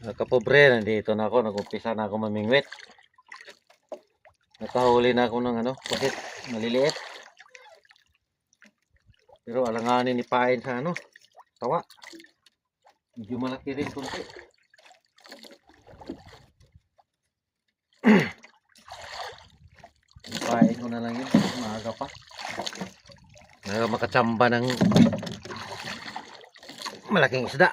Kapobre, nandito na ako. Nag-umpisa na ako mamingwit. Nakahuli na ako ng pusit, maliliit. Pero alanganin ni pain sa tawa. Medyo malaki rin kunti. Pain ko na lang yun. Maaga pa. Makachamba ng malaking isda.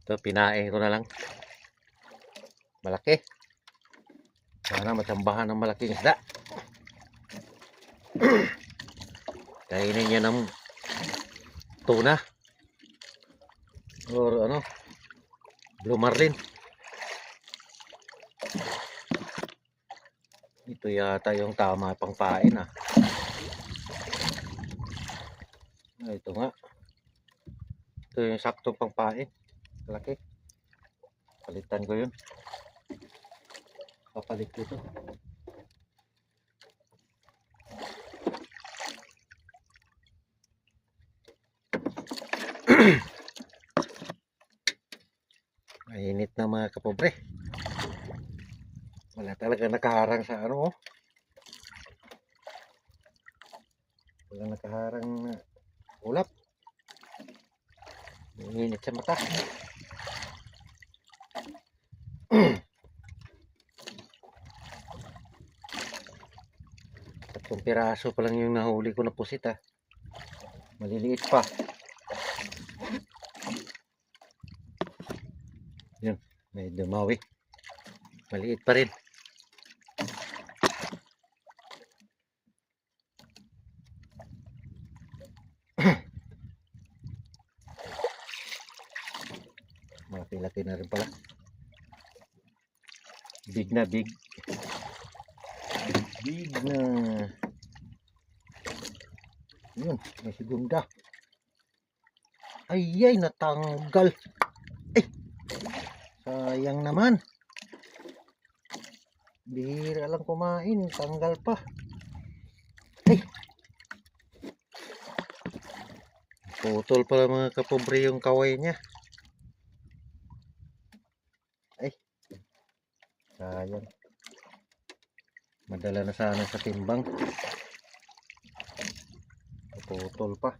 Ito, pinain ko na lang. Malaki. Sana matsambahan ng malaking isda. Kainin niya ng tuna. Or blue marlin. Ito yata yung tama pang pain ito nga. Ito yung sakto pang pain. Laki. Palitan ko yun. Papalit ko ito. Mainit na mga kapobre. Wala talaga nakaharang sa Wala nakaharang na ulap. Mainit sa mata. Tatlong piraso pa lang yung nahuli ko na pusit maliliit pa. Yun, may dumawi. Maliit pa rin. Malaki-laki na rin pala. Big na big. Big na. Yun, may segunda. Ay, natanggal. Ay, sayang naman. Bihira lang kumain, tanggal pa. Ay, putol pala mga kapobre yung kaway niya. Ay, sayang. Madala na sana sa timbang. Putol pa.